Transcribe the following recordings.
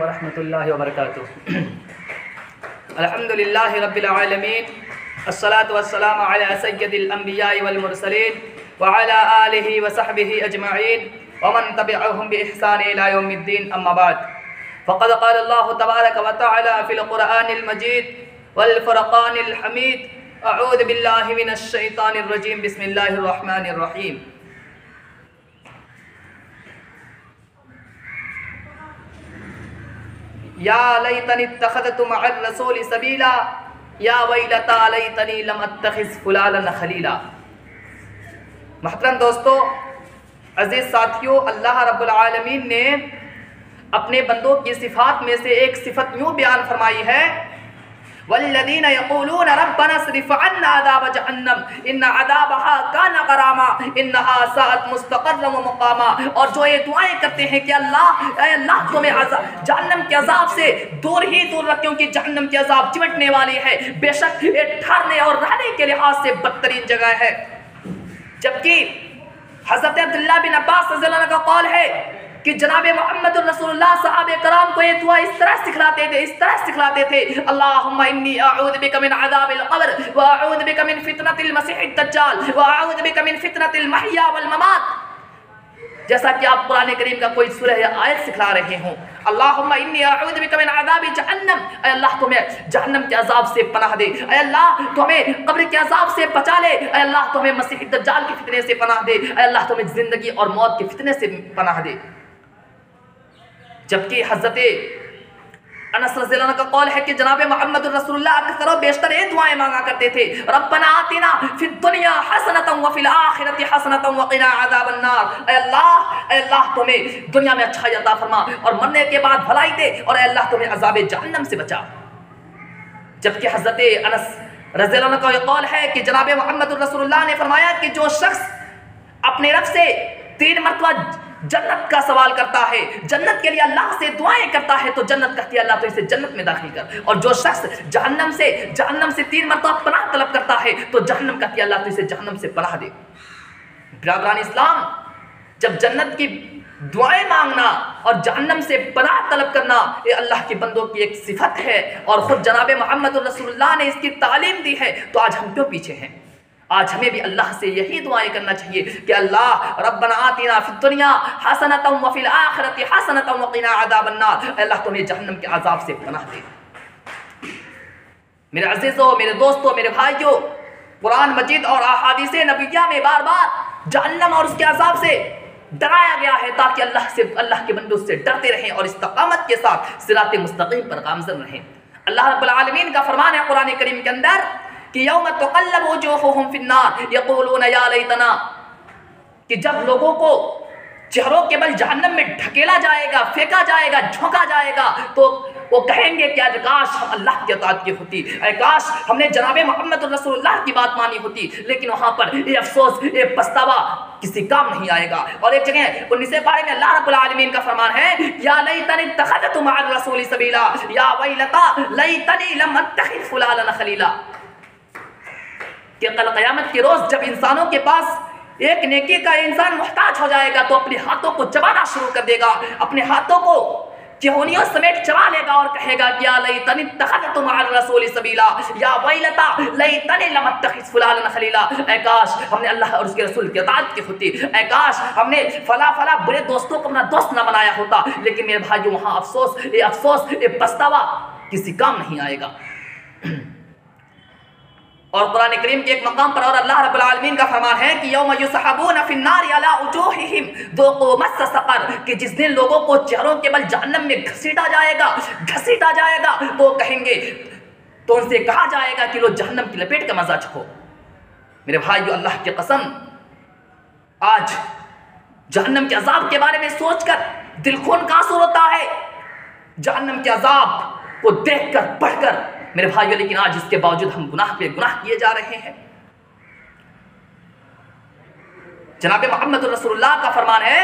वरहमतुल्लाहि वबरकातुहू। अल्हम्दुलिल्लाहि रब्बिल आलमीन, अस्सलातु वस्सलामु अला सय्यदिल अंबियाइ वल मुरसलीन व अला आलिहि व सहबिहि अजमईन व मन तबिअहुम बि इहसान इला यौमिद्दीन, अम्मा बाद। फ़क़द क़ाल अल्लाहु तबारक व तआला फ़िल क़ुरआनिल मजीद वल फ़ुरक़ानिल हमीद, अऊज़ु बिल्लाहि मिनश शैतानिर रजीम, बिस्मिल्लाहिर रहमानिर रहीम। या लैतनी इत्तख़ज़तु मअर रसूलि सबीला, या वैलता लैतनी लम अत्तख़िज़ फ़ुलालन ख़लीला। मोहतरम दोस्तों, अज़ीज़ साथियों, अल्लाह रब्बुल आलमीन ने अपने बंदों की सिफ़ात में से एक सिफ़त यूँ बयान फरमाई है, वल्लज़ीना यक़ूलून रब्बना अस्रिफ़ अन्ना अज़ाब जहन्नम इन्न अज़ाबहा कान गरामा इन्नहा साअत मुस्तक़र्रन व मुक़ामा। और जो ये दुआएं करते हैं कि अल्लाह तुम्हें जहन्नम के अज़ाब से दूर ही दूर रख, क्योंकि जहन्नम के अज़ाब चिमटने वाली है, बेशक ये ठहरने और रहने के लिहाज से बदतरीन जगह है। जबकि हज़रत अब्दुल्लाह बिन अब्बास रज़ियल्लाहु अन्हु का कौल है कि जनाब मोहम्मद रसूलुल्लाह सहाबे कराम को ये दुआ इस तरह सिखलाते थे, अल्लाहुम्मा इन्नी अऊज़ु बिका मिन अज़ाबिल क़ब्र व अऊज़ु बिका मिन फितनतिल मसीहिद दज्जाल व अऊज़ु बिका मिन फितनतिल महया वल ममात। जैसा कि आप कुरान करीम का कोई सूरह या आयत सिखला रहे हों, अल्लाहुम्मा इन्नी अऊज़ु बिका मिन अज़ाबि जहन्नम, ऐ अल्लाह तुम्हें जहन्नम के अज़ाब से पनाह दे, ऐ अल्लाह तुम्हें कब्र के अज़ाब से बचा ले, ऐ अल्लाह तुम्हें मसीह दज्जाल के फितने से पनाह दे, ऐ अल्लाह तुम्हें ज़िंदगी और मौत के फितने से पनाह दे। जबकि हज़रत अनस रज़ियल्लाहु अन्हु का कौल है कि जनाब मोहम्मद रसूलुल्लाह अक्सर बेशतर ये दुआएं मांगा करते थे, रब्बना आतिना फिद दुनिया हसनतन व फिल आखिरति हसनतन व क़िना अज़ाबन नार। ऐ अल्लाह तुम्हें दुनिया में अच्छाई अता फरमा और मरने के बाद भलाई दे, और ऐ अल्लाह तुम्हें अज़ाब जहन्नम से बचा। जबकि हज़रत अनस रज़ियल्लाहु अन्हु का ये कौल है कि जनाब मोहम्मद रसूलुल्लाह ने फरमाया कि जो शख्स अपने रब से 3 मरतबा जन्नत का सवाल करता है, जन्नत के लिए अल्लाह से दुआएं करता है, तो जन्नत कहती है अल्लाह तो इसे जन्नत में दाखिल कर। और जो शख्स जहन्नम से 3 मरतबा पनाह तलब करता है, तो जहन्नम कहती है अल्लाह तो इसे जहन्नम से पनाह दे। बिरादरान इस्लाम, जब जन्नत की दुआएं मांगना और जहन्नम से पनाह तलब करना ये अल्लाह के बंदों की एक सिफत है, और ख़ुद जनाब मोहम्मद रसूलुल्लाह ने इसकी तालीम दी है, तो आज हम क्यों पीछे हैं? आज हमें भी अल्लाह से यही दुआएं करना चाहिए कि अल्लाह रब्बना आतिना फिद दुनिया हसनतन व फिल आखिरति हसनतन व क़िना अज़ाबन नार, अल्लाह तुम्हें जहन्नम के अज़ाब से पनाह दे। मेरे अज़ीज़ों, मेरे दोस्तों, मेरे भाइयों, कुरान मजीद और अहादीस नबविय्या में बार बार जहन्नम और उसके अज़ाब से डराया गया है, ताकि अल्लाह के बंदे उससे डरते रहें और इस्तक़ामत के साथ सिराते मुस्तक़ीम पर गामज़न रहें। अल्लाह रब्बुल आलमीन का फरमान है कुरान करीम के अंदर कि यौम तुक़ल्लबु वुजूहुहुम फिन्नार यक़ूलून या लैतना, कि जब लोगों को चेहरों के बल जहन्नम में ढकेला जाएगा, फेंका जाएगा, झोंका जाएगा, तो वो कहेंगे कि आज काश हम अल्लाह की अताअत की होती, काश हमने जनाब मोहम्मद रसूलुल्लाह की बात मानी होती। लेकिन वहाँ पर ये अफसोस, ये पछतावा किसी काम नहीं आएगा। और एक जगह 19वें पारे में अल्लाह रब्बुल आलमीन का फरमान है, या लैतनी इत्तख़ज़तु मअर रसूलि सबीला, या वैलता लैतनी लम अत्तख़िज़ फ़ुलालन ख़लीला, कि कल क़यामत के रोज़ जब इंसानों के पास एक नेकी का इंसान मुहताज हो जाएगा, तो अपने हाथों को चबाना शुरू कर देगा, अपने हाथों को चिहोनियों समेत चबा लेगा और कहेगा कि या लैतनी इत्तख़ज़तु मअर रसूलि सबीला, या वैलता लैतनी लम अत्तख़िज़ फ़ुलालन ख़लीला, ऐ काश हमने अल्लाह और उसके रसूल की अताअत की होती, ऐ काश हमने फला बुरे दोस्तों को अपना दोस्त न बनाया होता। लेकिन मेरे भाइयों, वहाँ अफसोस, ये पछतावा किसी काम नहीं आएगा। और कुरान करीम के एक मकाम पर और अल्लाह रब्बुल आलमीन का फरमान है कि यौम युसहबून फिन्नारि अला वुजूहिहिम ज़ूक़ू मस्स सक़र, कि जिस दिन लोगों को चेहरों के बल जहन्नम में घसीटा जाएगा, तो कहेंगे, तो उनसे कहा जाएगा कि लो जहन्नम की लपेट का मज़ा चखो। मेरे भाइयों, अल्लाह की कसम, आज जहन्नम के अज़ाब के बारे में सोचकर दिल खून का आंसू होता है, जहन्नम के अज़ाब को देखकर पढ़कर मेरे भाइयों। लेकिन आज इसके बावजूद हम गुनाह पे गुनाह किए जा रहे हैं। जनाब मोहम्मद रसूलुल्लाह का फरमान है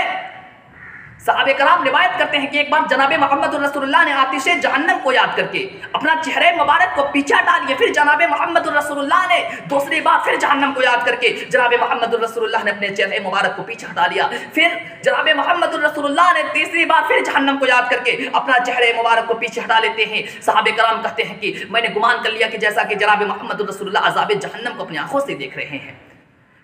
सहाबे कराम रिवायत करते हैं कि एक बार जनाबे मोहम्मद रसूलुल्लाह ने आतिशे जहन्नम को याद करके अपना चेहरे मुबारक को पीछे हटा लिया। फिर जनाबे मोहम्मद रसूलुल्लाह ने दूसरी बार फिर जहन्नम को याद करके जनाबे मोहम्मद रसूलुल्लाह ने अपने चेहरे मुबारक को पीछे हटा लिया। फिर जनाबे मोहम्मद रसूलुल्लाह ने तीसरी बार फिर जहन्नम को याद करके अपना चेहरे मुबारक को पीछे हटा लेते हैं। सहाबे कराम कहते हैं कि मैंने गुमान कर लिया कि जैसा कि जनाबे मोहम्मद रसूलुल्लाह अज़ाब जहन्नम को अपनी आंखों से देख रहे हैं।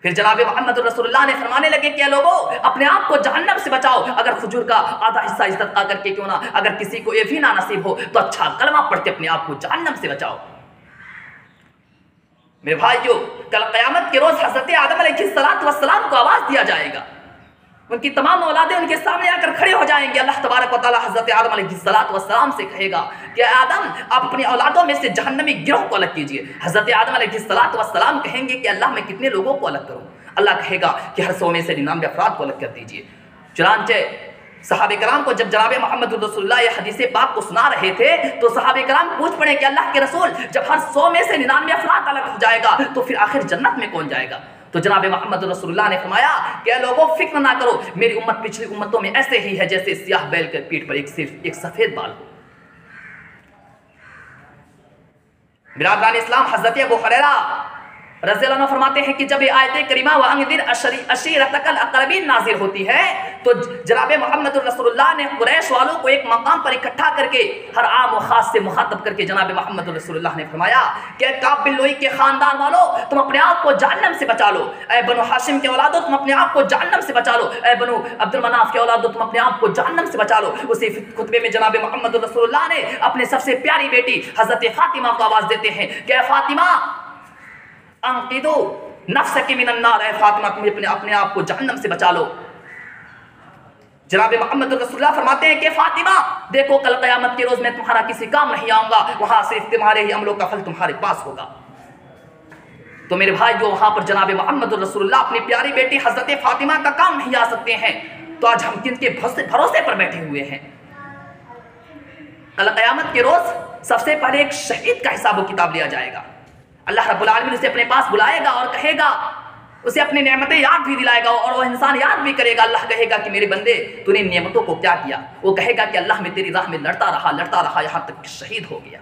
फिर जनाबे मोहम्मद रसूलुल्लाह ने फरमाने लगे कि लोगों, अपने आप को जहन्नम से बचाओ। अगर खुजूर का आधा हिस्सा इज्जत करके क्यों ना, अगर किसी को ये भी ना नसीब हो तो अच्छा कलमा पढ़ के अपने आप को जहन्नम से बचाओ। मेरे भाइयों, कल क़यामत के रोज हज़रत आदम अलैहिस्सलाम को आवाज दिया जाएगा। उनकी तमाम औलादें उनके सामने आकर खड़े हो जाएंगे। अल्लाह तबारक व तआला हज़रत आदम अलैहिस्सलाम से कहेगा कि आदम, आप अपनी औलादों में से जहन्नमी गिरोह को अलग कीजिए। हज़रत आदम अलैहिस्सलाम कहेंगे कि अल्लाह, मैं कितने लोगों को अलग करूं? अल्लाह कहेगा कि हर 100 में से 99 अफराद को अलग कर दीजिए। चुनांचे सहाबे कराम को जब जनाबे मोहम्मद रसूलुल्लाह ये हदीस पाक को सुना रहे थे तो सहाबे कराम पूछ पड़े कि अल्लाह के रसूल, जब हर 100 में से 99 अफराद अलग हो जाएगा तो फिर आखिर जन्नत में कौन जाएगा? तो जनाबे मोहम्मद रसूलुल्लाह ने फरमाया कि लोगों, फिक्र ना करो, मेरी उम्मत पिछली उम्मतों में ऐसे ही है जैसे सियाह बैल के पीठ पर एक सफेद बाल हो। बिरादरान इस्लाम, हज़रत अबू हुरैरा रज़ियल्लाहु अन्हु फरमाते हैं कि जब ये आयत करीमा व अंदिर अशीरतकल अक़रबीन नाज़िल होती है तो जनाबे मोहम्मद रसूलुल्लाह ने कुरैश वालों को एक मकाम पर इकट्ठा करके हर आम और ख़ास से मुखातब करके जनाबे मोहम्मद रसूलुल्लाह ने फरमाया कि काब बिन लुई के ख़ानदान वालों, तुम अपने आप को जहन्नम से बचा लो। ऐ बनु हाशिम के औलादो, तुम अपने आप को जहन्नम से बचा लो। ऐ बनु अब्दुल मनाफ के औलादो, तुम अपने आप को जहन्नम से बचा लो। उसी खुतबे में जनाबे मोहम्मद रसूलुल्लाह ने अपने सबसे प्यारी बेटी हज़रत फ़ातिमा को आवाज़ देते हैं कि फ़ातिमा, अंकिदो नफ्सकी मिनन नार, है फातिमा, तुम अपने आप को जहन्नम से बचा लो। जनाबे मोहम्मद रसूलुल्लाह फरमाते हैं कि फातिमा, देखो कल क़यामत के रोज मैं तुम्हारा किसी काम नहीं आऊंगा, वहां सिर्फ तुम्हारे ही अमलों का फल तुम्हारे पास होगा। तो मेरे भाइयों, वहां पर जनाबे मोहम्मद रसूलुल्लाह अपनी प्यारी बेटी हजरत फातिमा का काम नहीं आ सकते हैं, तो आज हम किनके भरोसे पर बैठे हुए हैं? कल क़यामत के रोज सबसे पहले एक शहीद का हिसाब किताब लिया जाएगा। अल्लाह रब्बुल आलमीन उसे अपने पास बुलाएगा और कहेगा, उसे अपनी नेमतें याद भी दिलाएगा और वो इंसान याद भी करेगा। अल्लाह कहेगा कि मेरे बंदे, तूने नेमतों को क्या किया? वो कहेगा कि अल्लाह, मैं तेरी राह में लड़ता रहा यहाँ तक कि शहीद हो गया।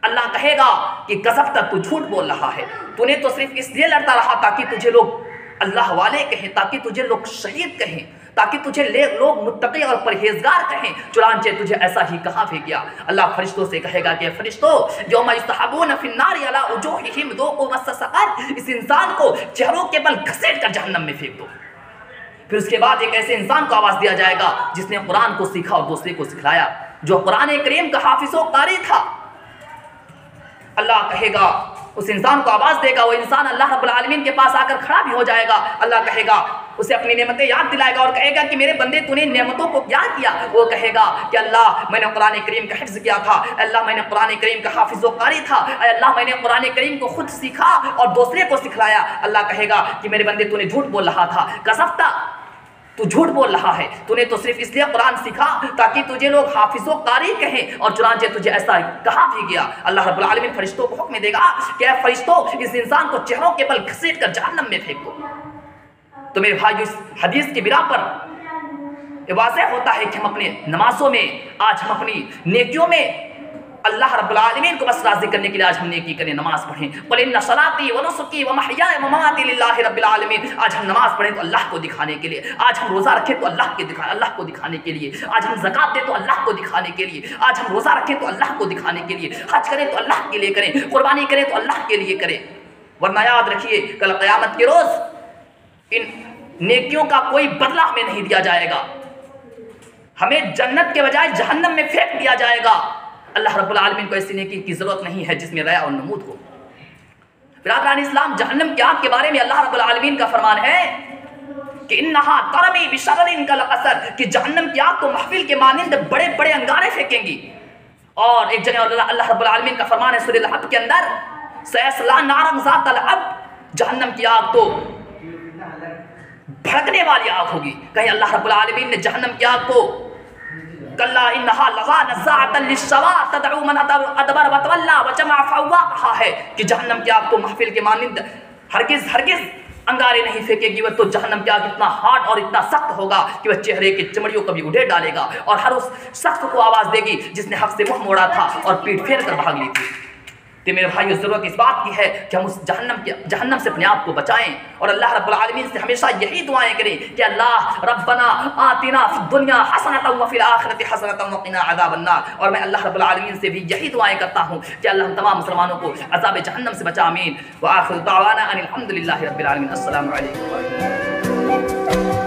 अल्लाह कहेगा कि कसब तक तू झूठ बोल रहा है, तूने तो सिर्फ इसलिए लड़ता रहा ताकि तुझे लोग अल्लाह वाले कहें, ताकि तुझे लोग शहीद कहें, ताकि तुझे लोग मुत्तकी और परहेजगार कहें, चुनांचे तुझे ऐसा ही कहा भी किया। अल्लाह फरिश्तों से कहेगा कि फरिश्तों, यौम युस्तहबून फिन्नार अला वजूहिहिम ज़ूक़ू मस्स सक़र, इस इंसान को चेहरों के बल घसीट कर जहन्नम में फेंक दो। फिर उसके बाद एक ऐसे इंसान को आवाज़ दिया जाएगा जिसने कुरान को सीखा और दूसरे को सिखलाया, जो कुरान करीम का हाफिज़ व कारी था। अल्लाह कहेगा, उस इंसान को आवाज़ देगा, वो इंसान अल्लाह रब्बुल आलमीन के पास आकर खड़ा भी हो जाएगा। अल्लाह कहेगा, उसे अपनी नेमतें याद दिलाएगा और कहेगा कि मेरे बंदे, तूने नेमतों को क्या किया? वो कहेगा कि अल्लाह, मैंने कुरान करीम का हिफ्ज़ किया था, अल्लाह मैंने कुरान करीम का हाफिज़ व कारी था, अल्लाह मैंने कुरान करीम को खुद सीखा और दूसरे को सिखलाया। अल्लाह कहेगा कि मेरे बंदे, तूने झूठ बोल रहा था, कसफ्ता, तू झूठ बोल रहा है, तूने तो सिर्फ इसलिए कुरान सीखा ताकि तुझे लोग हाफिज़ व कारी कहें, और चुनांचे तुझे ऐसा कहा भी गया। अल्लाह रब्बुल आलमीन फरिश्तों को हुक्म देगा कि ऐ फरिश्तों, इस इंसान को चेहरों के बल घसीट कर जहन्नम में फेंक दो। तो मेरे भाइयों, इस हदीस की बिना पर ये वाज़ेह होता है कि हम अपने नमाजों में, आज हम अपनी नेकियों में अल्लाह रब्बुल आलमीन को बस राज़ी करने के लिए आज हम नेकी करें, नमाज पढ़ें। क़ुल इन्ना सलाती व नुसुकी व महयाय व ममाती लिल्लाहि रब्बिल आलमीन। आज हम नमाज पढ़ें तो अल्लाह को दिखाने के लिए, आज हम रोज़ा रखें तो अल्लाह को दिखाने के लिए, आज हम ज़कात दें तो अल्लाह को दिखाने के लिए, आज हम रोज़ा रखें तो अल्लाह को दिखाने के लिए, हज करें तो अल्लाह के लिए करें, कुर्बानी करें तो अल्लाह के लिए करें। वरना याद रखिए, कल क़यामत के रोज़ इन नेकियों का कोई बदला हमें नहीं दिया जाएगा, हमें जन्नत के बजाय जहन्नम में फेंक दिया जाएगा। अल्लाह रब्बुल आलमीन को ऐसी नेकी की ज़रूरत नहीं है जिसमें रया और नमूद हो। बिरादरान इस्लाम, जहन्नम की आग के बारे में अल्लाह रब्बुल आलमीन का फरमान है कि इन्नहा तरमी बिशररिन कल क़सर, कि जहन्नम की आग को महफिल के मानिंद बड़े बड़े अंगारे फेंकेंगी। और एक जगह अल्लाह रब्बुल आलमीन का फरमान है सूरह लहब के अंदर, सयस्ला नारन ज़ातल लहब, जहन्नम की आग तो भड़कने वाली आग होगी। कहीं अल्लाह रब्बुल आलमीन ने जहन्नम की आग को कल्ला इन्नहा लज़ा नज़्ज़ाअतन लिश्शवा तदउ मन अदबर व तवल्ला व जमा फअवा कहा है कि जहन्नम की आग तो महफिल के मानिंद हरगिज़ अंगारे नहीं फेंकेगी, वह तो जहन्नम क्या इतना हार्ड और इतना सख्त होगा कि वह चेहरे की चमड़ियों को भी उड़े डालेगा, और हर उस शख्स को आवाज़ देगी जिसने हक से मुंह मोड़ा था और पीठ फेर कर भाग ली थी। तो मेरे भाइयों, ज़रूरत इस बात की है कि हम उस जहन्नम से अपने आप को बचाएं और अल्लाह रब्बुल आलमीन से हमेशा यही दुआएं करें कि अल्लाह रब्बना आतिना फिद दुनिया हसनतन व फिल आखिरति हसनतन व क़िना अज़ाबन नार। और मैं अल्लाह रब्बुल आलमीन से भी यही दुआएं करता हूँ कि अल्लाह हम तमाम मुसलमानों को अज़ाब जहन्नम से बचा। आमीन। व आखिरु दावाना अनिल हम्दुलिल्लाहि रब्बिल आलमीन। अस्सलामु अलैकुम व रहमतुल्लाहि।